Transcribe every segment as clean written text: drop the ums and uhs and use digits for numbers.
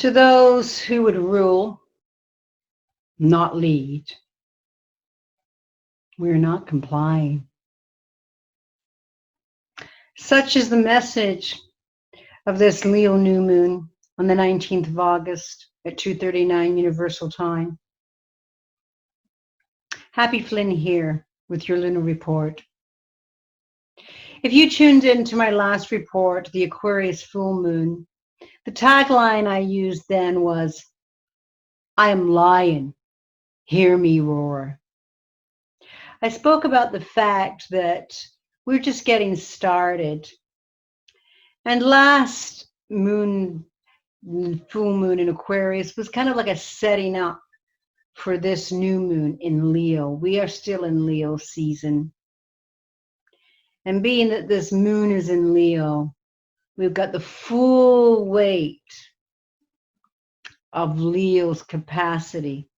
To those who would rule, not lead, we're not complying. Such is the message of this Leo new moon on the 19th of August at 2:39 Universal Time. Happy Flynn here with your lunar report. If you tuned into my last report, the Aquarius full moon, the tagline I used then was, I am lying, hear me roar. I spoke about the fact that we're just getting started. And last moon, full moon in Aquarius was kind of like a setting up for this new moon in Leo. We are still in Leo season. And being that this moon is in Leo, we've got the full weight of Leo's capacity.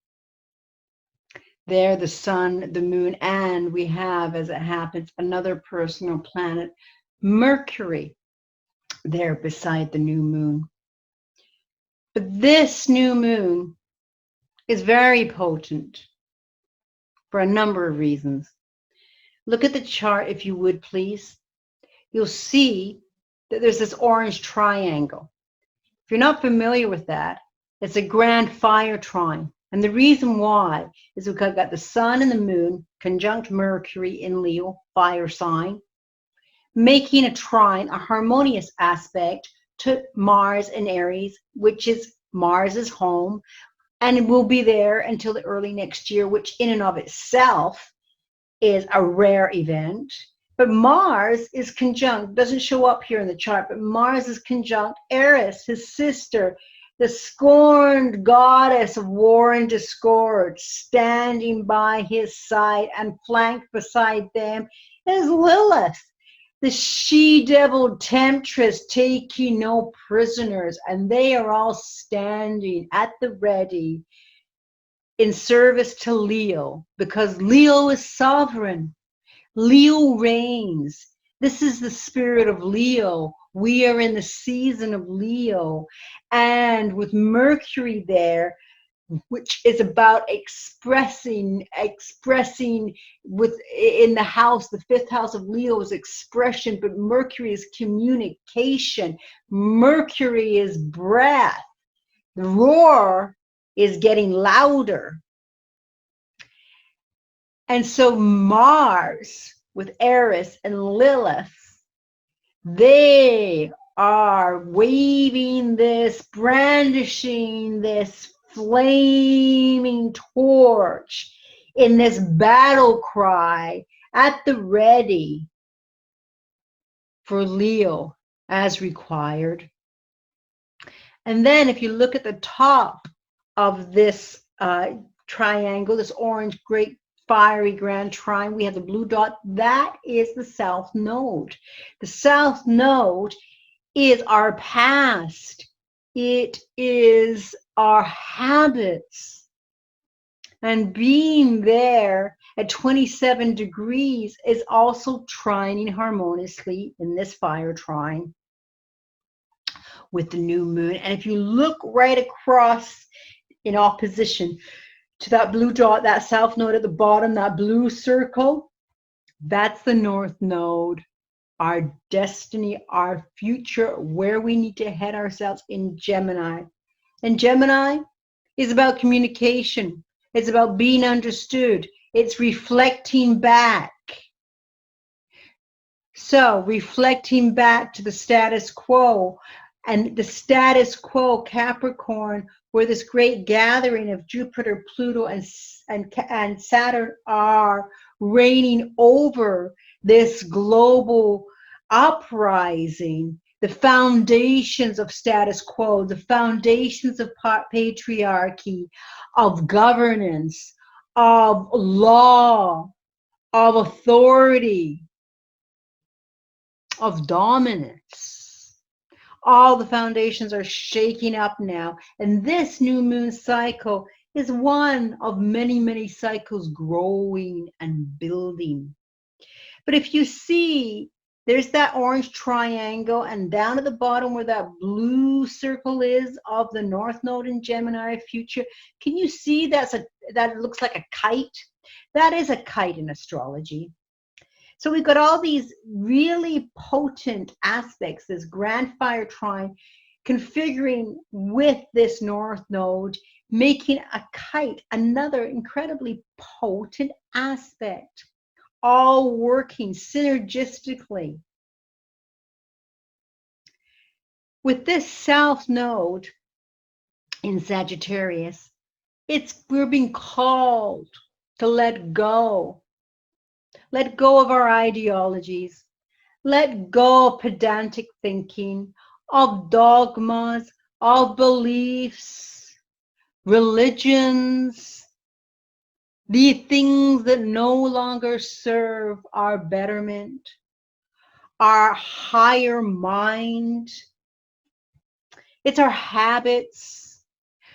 There, the sun, the moon, and we have, as it happens, another personal planet, Mercury, there beside the new moon. But this new moon is very potent for a number of reasons. Look at the chart, if you would, please. You'll see that there's this orange triangle. If you're not familiar with that, it's a grand fire trine. And the reason why is we've got the sun and the moon conjunct Mercury in Leo, fire sign, making a trine, a harmonious aspect to Mars in Aries, which is Mars's home, and it will be there until the early next year, which in and of itself is a rare event. But Mars is conjunct, doesn't show up here in the chart, but Mars is conjunct Eris, his sister, the scorned goddess of war and discord, standing by his side, and flanked beside them is Lilith, the she-devil temptress taking no prisoners, and they are all standing at the ready in service to Leo, because Leo is sovereign. Leo reigns. This is the spirit of Leo. We are in the season of Leo. And with Mercury there, which is about expressing with in the house, the fifth house of Leo is expression, but Mercury is communication. Mercury is breath. The roar is getting louder. And so Mars with Eris and Lilith, they are waving this, brandishing this flaming torch in this battle cry at the ready for Leo as required. And then if you look at the top of this triangle, this orange great fiery grand trine, we have the blue dot. That is the south node. The south node is our past. It is our habits. And being there at 27 degrees is also trining harmoniously in this fire trine with the new moon. And if you look right across in opposition to that blue dot, that south node at the bottom, that blue circle, that's the north node, our destiny, our future, where we need to head ourselves in Gemini. And Gemini is about communication. It's about being understood. It's reflecting back. So reflecting back to the status quo, and the status quo, Capricorn, where this great gathering of Jupiter, Pluto, and Saturn are reigning over this global uprising, the foundations of status quo, the foundations of patriarchy, of governance, of law, of authority, of dominance. All the foundations are shaking up now. And this new moon cycle is one of many, many cycles growing and building. But if you see There's that orange triangle, and down at the bottom where that blue circle is of the North Node in Gemini future, can you see that it looks like a kite? That is a kite in astrology. So we've got all these really potent aspects, this grand fire trine configuring with this North Node, making a kite another incredibly potent aspect, all working synergistically. With this South Node in Sagittarius, we're being called to let go. Let go of our ideologies. Let go of pedantic thinking, of dogmas, of beliefs, religions, the things that no longer serve our betterment, our higher mind. It's our habits.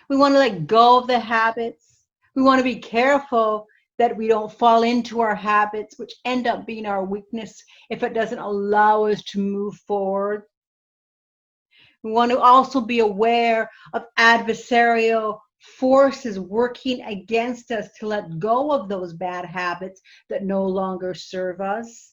We want to let go of the habits. We want to be careful that we don't fall into our habits, which end up being our weakness if it doesn't allow us to move forward. We want to also be aware of adversarial forces working against us to let go of those bad habits that no longer serve us.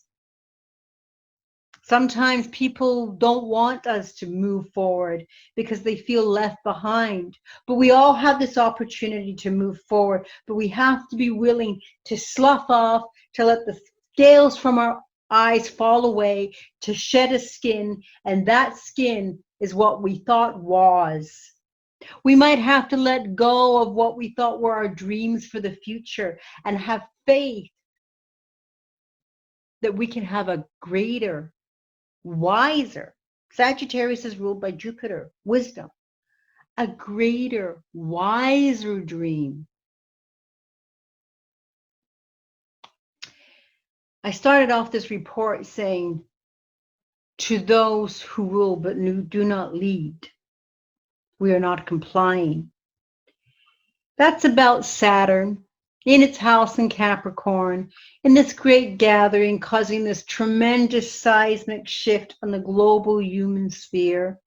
Sometimes people don't want us to move forward because they feel left behind. But we all have this opportunity to move forward. But we have to be willing to slough off, to let the scales from our eyes fall away, to shed a skin. And that skin is what we thought was. We might have to let go of what we thought were our dreams for the future and have faith that we can have a greater, wiser. Sagittarius is ruled by Jupiter, wisdom. A greater, wiser dream. I started off this report saying, to those who rule but do not lead, we are not complying. That's about Saturn in its house in Capricorn, in this great gathering, causing this tremendous seismic shift on the global human sphere.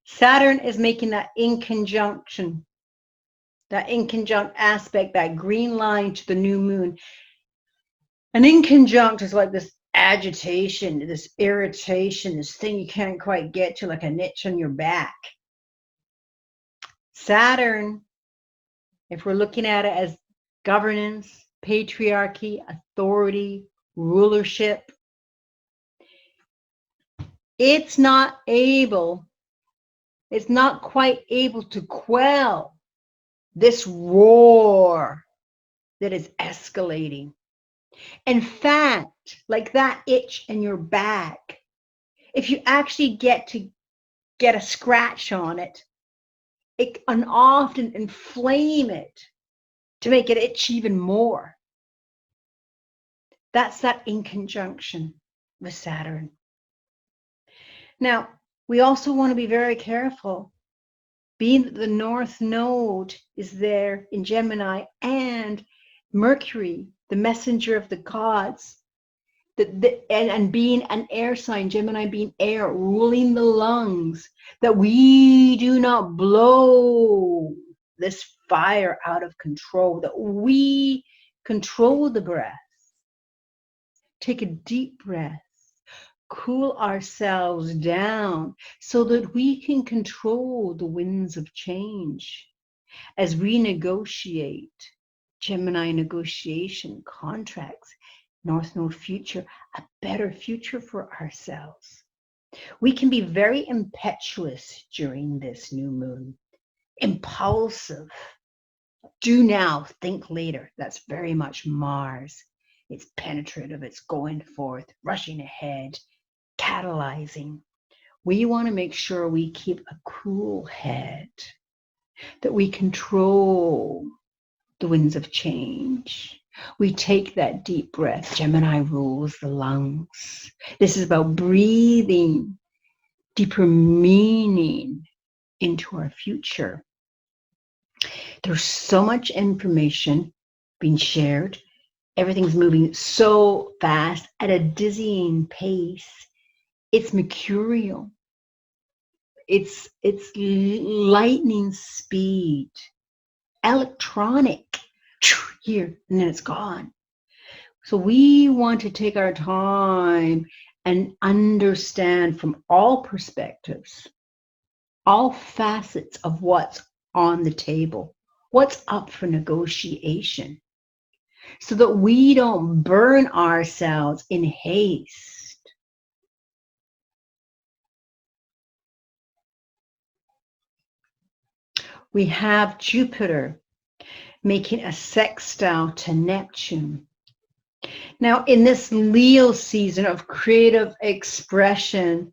Saturn is making that inconjunct aspect, that green line to the new moon. An inconjunct is like this agitation, this irritation, this thing you can't quite get to, like an itch on your back. Saturn, if we're looking at it as governance, patriarchy, authority, rulership, it's not quite able to quell this roar that is escalating. In fact, like that itch in your back, if you actually get a scratch on it, it can often inflame it to make it itch even more. That's that in conjunction with Saturn. Now, we also want to be very careful, being that the North Node is there in Gemini and Mercury, the messenger of the gods, and being an air sign, Gemini being air, ruling the lungs, that we do not blow this fire out of control, that we control the breath. Take a deep breath, cool ourselves down so that we can control the winds of change as we negotiate Gemini negotiation contracts, North Node future, a better future for ourselves. We can be very impetuous during this new moon, impulsive, do now, think later. That's very much Mars. It's penetrative, it's going forth, rushing ahead, catalyzing. We want to make sure we keep a cool head, that we control the winds of change. We take that deep breath. Gemini rules the lungs. This is about breathing deeper meaning into our future. There's so much information being shared Everything's moving so fast at a dizzying pace. It's mercurial. It's lightning speed, electronic. Here, and then it's gone. So we want to take our time and understand from all perspectives, all facets of what's on the table, what's up for negotiation, so that we don't burn ourselves in haste. We have Jupiter making a sextile to Neptune. Now, in this Leo season of creative expression,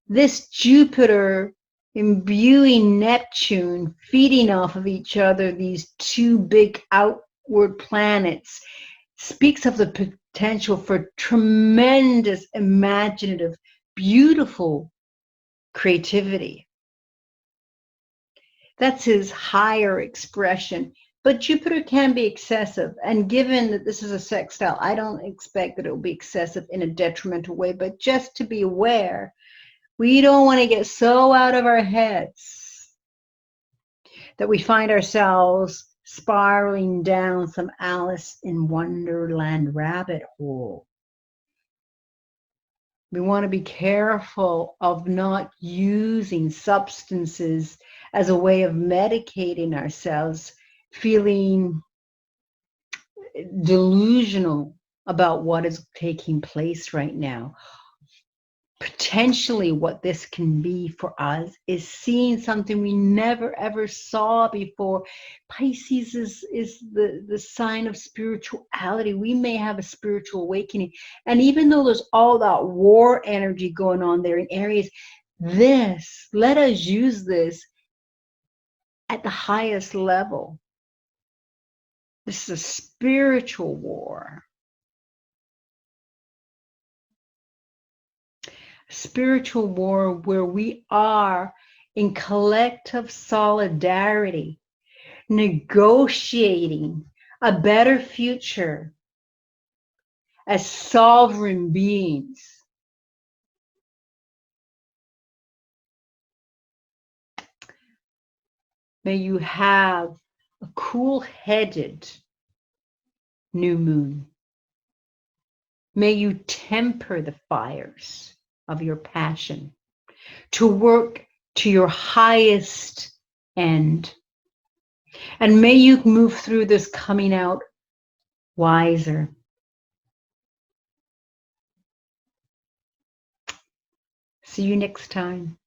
this Jupiter imbuing Neptune, feeding off of each other, these two big outward planets, speaks of the potential for tremendous, imaginative, beautiful creativity. That's his higher expression. But Jupiter can be excessive. And given that this is a sextile, I don't expect that it will be excessive in a detrimental way. But just to be aware, we don't want to get so out of our heads that we find ourselves spiraling down some Alice in Wonderland rabbit hole. We want to be careful of not using substances as a way of medicating ourselves, feeling delusional about what is taking place right now. Potentially what this can be for us is seeing something we never ever saw before. Pisces is the sign of spirituality. We may have a spiritual awakening. And even though there's all that war energy going on there in Aries, let us use this at the highest level. This is a spiritual war. Spiritual war where we are in collective solidarity, negotiating a better future as sovereign beings. May you have a cool-headed new moon. May you temper the fires of your passion to work to your highest end. And may you move through this coming out wiser. See you next time.